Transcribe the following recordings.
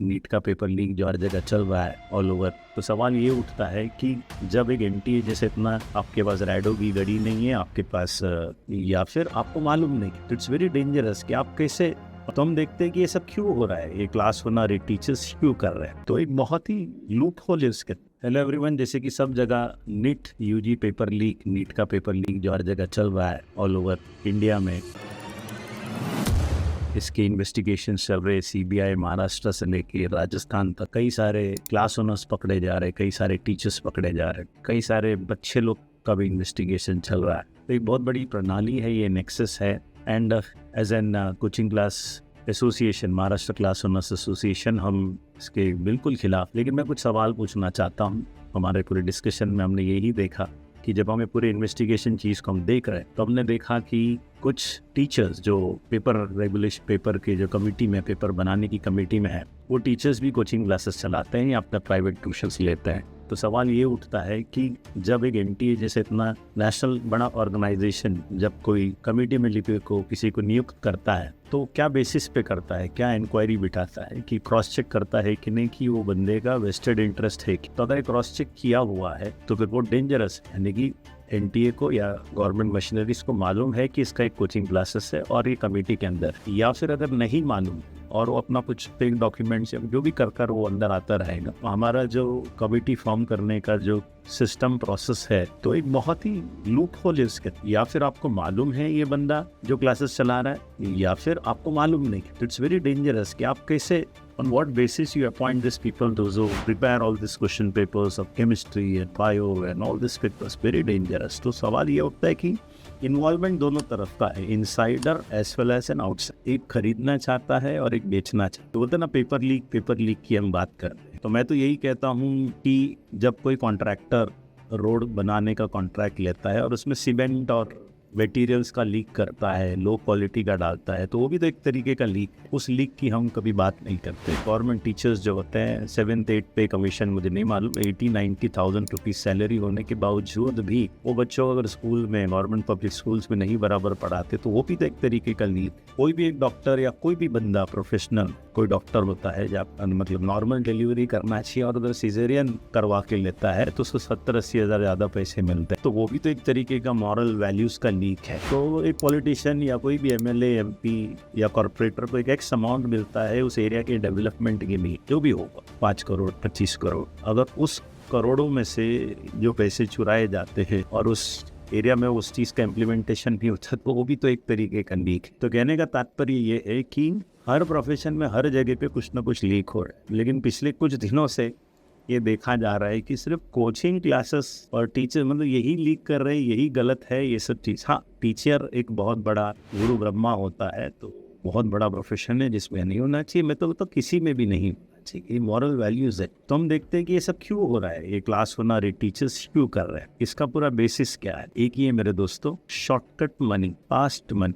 NEET का paper leak जो हर जगह चल रहा है ऑल ओवर। तो सवाल ये उठता है कि जब एक एनटीए जैसे इतना आपके पास रैडो की घड़ी नहीं है आपके पास या फिर आपको मालूम नहीं, इट्स वेरी डेंजरस कि आप कैसे। तो हम देखते हैं कि ये सब क्यों हो रहा है, ये क्लास होना रे टीचर्स क्यों कर रहे हैं। तो एक बहुत ही लूप होल है उसके। हेलो एवरीवन, जैसे कि सब जगह NEET UG paper leak, NEET का पेपर लीक जो हर जगह चल रहा है ऑल ओवर इंडिया में, इसके इन्वेस्टिगेशन चल रहे। सीबीआई महाराष्ट्र से लेके राजस्थान तक कई सारे क्लास ओनर्स पकड़े जा रहे, कई सारे टीचर्स पकड़े जा रहे, कई सारे बच्चे लोग का भी इन्वेस्टिगेशन चल रहा है। तो एक बहुत बड़ी प्रणाली है, ये नेक्सस है। And as an coaching class association, Maharashtra class owners association, हम इसके बिल्कुल खिलाफ। लेकिन मैं कुछ सवाल पूछना चाहता हूँ। हमारे पूरे डिस्कशन में हमने यही देखा कि जब हमें पूरे इन्वेस्टिगेशन चीज़ को हम देख रहे हैं तो हमने देखा कि कुछ टीचर्स जो पेपर रेगुलेशन पेपर के जो कमेटी में, पेपर बनाने की कमेटी में है, वो टीचर्स भी कोचिंग क्लासेस चलाते हैं या अपना प्राइवेट ट्यूशन्स लेते हैं। तो सवाल ये उठता है कि जब एक एनटीए जैसे इतना नेशनल बड़ा ऑर्गेनाइजेशन जब कोई कमेटी में लिपि को किसी को नियुक्त करता है तो क्या बेसिस पे करता है, क्या इंक्वायरी बिठाता है, कि क्रॉस चेक करता है कि नहीं कि वो बंदे का वेस्टेड इंटरेस्ट है। तो अगर क्रॉस चेक किया हुआ है तो फिर वो डेंजरस है, यानी कि एनटीए को या गवर्नमेंट मशीनरीज को मालूम है कि इसका एक कोचिंग क्लासेस है और ये कमेटी के अंदर। या फिर अगर नहीं मालूम और वो अपना कुछ फेक डॉक्यूमेंट्स जो भी कर वो अंदर आता रहेगा, तो हमारा जो कमेटी फॉर्म करने का जो सिस्टम प्रोसेस है तो एक बहुत ही लूप होल है इसके। या फिर आपको मालूम है ये बंदा जो क्लासेस चला रहा है, या फिर आपको मालूम नहीं। इट्स वेरी डेंजरस कि आप कैसे, on what basis you appoint these people to prepare all these question papers of chemistry and bio and all these papers, very dangerous। तो सवाल ये उठता है कि इन्वॉल्वमेंट दोनों तरफ का है, insider as well as an outside. एक खरीदना चाहता है और एक बेचना चाहता है। तो बोलते ना पेपर लीक की हम बात कर रहे हैं। तो मैं तो यही कहता हूँ कि जब कोई कॉन्ट्रैक्टर रोड बनाने का कॉन्ट्रैक्ट लेता है और उसमें सीमेंट और मटेरियल्स का लीक करता है, लो क्वालिटी का डालता है, तो वो भी तो एक तरीके का लीक। उस लीक की हम कभी बात नहीं करते। गवर्नमेंट टीचर्स जो होते हैं 7th-8th पे कमीशन, मुझे नहीं मालूम, 80-90,000 रुपीज सैलरी होने के बावजूद भी वो बच्चों अगर स्कूल में, गवर्नमेंट पब्लिक स्कूल्स में नहीं बराबर पढ़ाते तो वो भी तो एक तरीके का लीक। कोई भी एक डॉक्टर या कोई भी बंदा प्रोफेशनल कोई डॉक्टर होता है जब मतलब नॉर्मल डिलीवरी करना चाहिए और अगर सिजेरियन करवा के लेता है तो उसको 70-80 हज़ार ज़्यादा पैसे मिलते हैं। तो वो भी तो एक तरीके का मॉरल वैल्यूज का लीक है। तो एक पॉलिटिशियन या कोई भी एमएलए, एमपी या कॉर्पोरेटर को एक एक्स अमाउंट मिलता है उस एरिया के डेवलपमेंट के लिए, जो भी होगा 5 करोड़ 25 करोड़। अगर उस करोड़ों में से जो पैसे चुराए जाते हैं और उस एरिया में उस चीज़ का इम्प्लीमेंटेशन भी होता है तो वो भी तो एक तरीके का लीक है। तो कहने का तात्पर्य ये है कि हर प्रोफेशन में हर जगह पे कुछ ना कुछ लीक हो रहा है। लेकिन पिछले कुछ दिनों से ये देखा जा रहा है कि सिर्फ कोचिंग क्लासेस और टीचर मतलब यही लीक कर रहे हैं, यही गलत है ये सब चीज़। हाँ, टीचर एक बहुत बड़ा गुरु ब्रह्मा होता है, तो बहुत बड़ा प्रोफेशन है जिसमें नहीं होना चाहिए। मैं तो किसी में भी नहीं होना चाहिए, ये मॉरल वैल्यूज़ है। तो हम देखते हैं कि ये सब क्यों हो रहा है, ये क्लास होना रे टीचर्स क्यों कर रहे हैं, इसका पूरा बेसिस क्या है। एक ही है मेरे दोस्तों, shortcut money, fast money,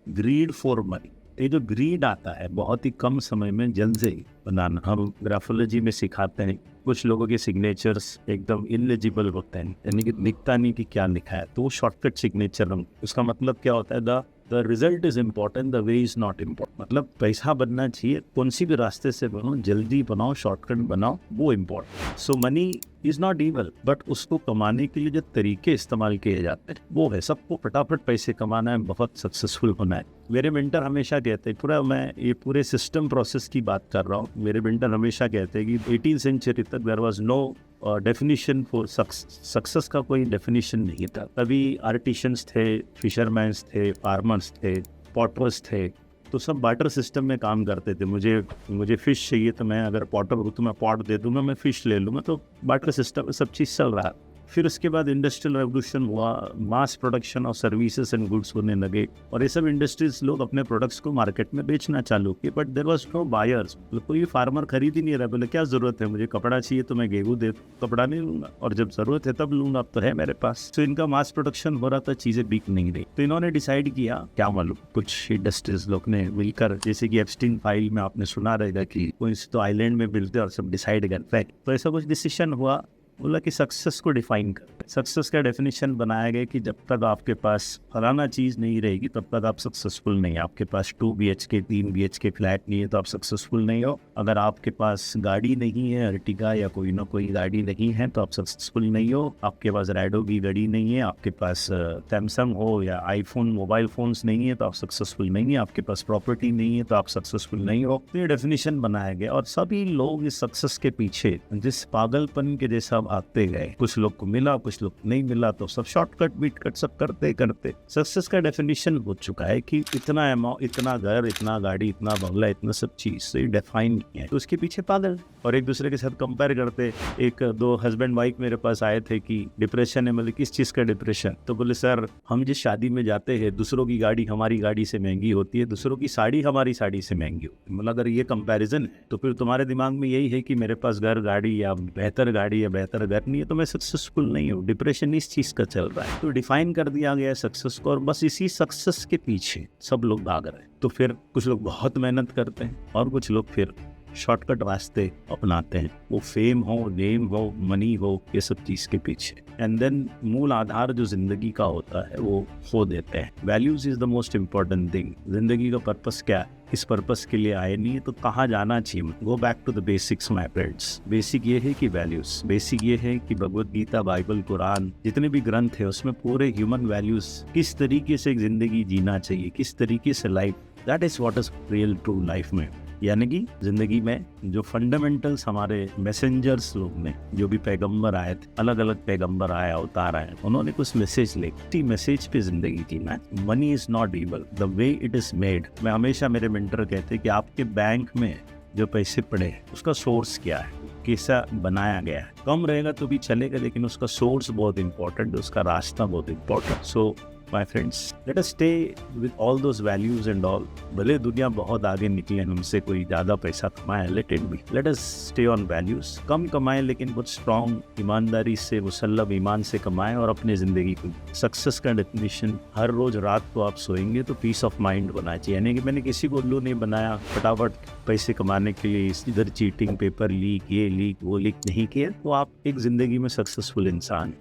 greed for money. ये जो ग्रीड आता है बहुत ही कम समय में जल्द से बनाना, हम ग्राफोलॉजी में सिखाते हैं। कुछ लोगों के सिग्नेचर्स एकदम इनएलिजिबल होते हैं, यानी कि दिखता नहीं कि क्या लिखा है, तो वो शॉर्टकट सिग्नेचर। उसका मतलब क्या होता है, the result is important, the way is not important. मतलब पैसा बनना चाहिए, कौन सी भी रास्ते से बनाओ, जल्दी बनाओ, शॉर्टकट बनाओ, वो important. So money is not evil, but उसको कमाने के लिए जो तरीके इस्तेमाल किए जाते हैं वो है। सबको फटाफट पैसे कमाना है, बहुत सक्सेसफुल होना है। मेरे मेंटर हमेशा कहते हैं, पूरा मैं ये पूरे सिस्टम प्रोसेस की बात कर रहा हूँ, मेरे मेंटर हमेशा कहते हैं कि 18th सेंचुरी तक there was no definition for success का कोई डेफिनेशन नहीं था। तभी आर्टिशंस थे, फिशरमैन्स थे, फार्मर्स थे, पॉटर्स थे, तो सब बार्टर सिस्टम में काम करते थे। मुझे फ़िश चाहिए तो मैं अगर पॉटर हूँ तो मैं पॉट दे दूँगा, मैं फ़िश ले लूँगा। तो बार्टर सिस्टम में सब चीज़ चल रहा है। फिर उसके बाद इंडस्ट्रियल रेवोल्यूशन हुआ, mass production of services and goods होने लगे और ये सब इंडस्ट्रीज लोग अपने प्रोडक्ट्स को मार्केट में बेचना चालू किए। But there was no buyers, कोई फार्मर खरीद ही नहीं रहा। बोले क्या ज़रूरत है, मुझे कपड़ा चाहिए तो मैं गेहूँ दे कपड़ा नहीं लूँगा, और जब ज़रूरत है तब लूँगा, अब तो है मेरे पास। तो इनका मास प्रोडक्शन हो रहा था, चीज़ें बिक नहीं रही। तो इन्होंने डिसाइड किया, क्या मालूम, कुछ इंडस्ट्रीज लोग ने मिलकर, जैसे कि एप्स्टीन फाइल में आपने सुना रहेगा कि कोई तो आइलैंड में मिलते और सब डिसाइड करते हैं। तो ऐसा कुछ डिसीजन हुआ, बोला कि सक्सेस को डिफाइन कर। सक्सेस का डेफिनेशन बनाया गया कि जब तक आपके पास फलाना चीज़ नहीं रहेगी तब तक आप सक्सेसफुल नहीं। आपके पास 2 BHK 3 BHK फ्लैट नहीं है तो आप सक्सेसफुल नहीं हो। अगर आपके पास गाड़ी नहीं है, अर्टिगा या कोई ना कोई गाड़ी नहीं है, तो आप सक्सेसफुल नहीं हो। आपके पास रैडो की गाड़ी नहीं है, आपके पास सैमसंग हो या आईफोन मोबाइल फोन्स नहीं है, तो आप सक्सेसफुल नहीं है। आपके पास प्रॉपर्टी नहीं है, तो आप सक्सेसफुल नहीं हो। तो ये डेफिनेशन बनाया गया और सभी लोग इस सक्सेस के पीछे जिस पागलपन के जैसा भागते गए, कुछ लोग को मिला, कुछ लोग नहीं मिला, तो सब शॉर्टकट बीटकट सब करते करते सक्सेस का डेफिनेशन हो चुका है कि इतना अमाउंट, इतना घर, इतना गाड़ी, इतना बंगला, इतना सब चीज से डिफाइन किया है। तो उसके पीछे पागल और एक दूसरे के साथ कंपेयर करते। एक दो हस्बैंड वाइफ मेरे पास आए थे कि डिप्रेशन है। मतलब किस चीज का डिप्रेशन? तो बोले सर हम जिस शादी में जाते हैं, दूसरों की गाड़ी हमारी गाड़ी से महंगी होती है, दूसरों की साड़ी हमारी साड़ी से महंगी होती है। मतलब अगर ये कंपैरिजन है तो फिर तुम्हारे दिमाग में यही है कि मेरे पास घर, गाड़ी या बेहतर गाड़ी या बेहतर घर नहीं है, तो मैं सक्सेसफुल नहीं हूँ। डिप्रेशन इस चीज का चल रहा है। तो डिफाइन कर दिया गया है सक्सेस को और बस इसी सक्सेस के पीछे सब लोग भाग रहे हैं। तो फिर कुछ लोग बहुत मेहनत करते हैं और कुछ लोग फिर शॉर्टकट रास्ते अपनाते हैं। वो फेम हो, नेम हो, मनी हो, ये सब चीज के पीछे। एंड देन मूल आधार जो जिंदगी का होता है वो खो देते हैं। Values is the most important thing. जिंदगी का पर्पस क्या है? इस पर्पस के लिए आए नहीं है तो कहाँ जाना चाहिए? Go back to the basics my friends. Basic ये है कि वैल्यूज, बेसिक ये है कि भगवत गीता, बाइबल, कुरान, जितने भी ग्रंथ है उसमें पूरे ह्यूमन वैल्यूज, किस तरीके से जिंदगी जीना चाहिए, किस तरीके से life, that is what is real true life में। यानी कि जिंदगी में जो फंडामेंटल्स हमारे मैसेंजर्स लोग ने, जो भी पैगंबर आए थे, अलग अलग पैगंबर आए, अवतार आए, उन्होंने कुछ मैसेज लिखी। मैसेज पे जिंदगी जीना है। Money is not evil, the way it is made. मैं हमेशा, मेरे मेंटर कहते हैं कि आपके बैंक में जो पैसे पड़े हैं उसका सोर्स क्या है, कैसा बनाया गया है। कम रहेगा तो भी चलेगा, लेकिन उसका सोर्स बहुत इंपॉर्टेंट, उसका रास्ता बहुत important. So my friends, let us stay with all those values and all. भले दुनिया बहुत आगे निकले, हमसे कोई ज़्यादा पैसा कमाए, let it be. Let us stay on values. कम कमाएं लेकिन बहुत स्ट्रॉन्ग, ईमानदारी से, मुसल्लम ईमान से कमाएं और अपने ज़िंदगी को। सक्सेस का डेफिनेशन, हर रोज़ रात को आप सोएंगे तो पीस ऑफ माइंड होना चाहिए। यानी कि मैंने किसी को उल्लू नहीं बनाया, फटाफट पैसे कमाने के लिए इधर चीटिंग, पेपर लीक, ये लीक, वो लीक नहीं किया, तो आप एक ज़िंदगी में सक्सेसफुल इंसान।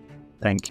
Thank you.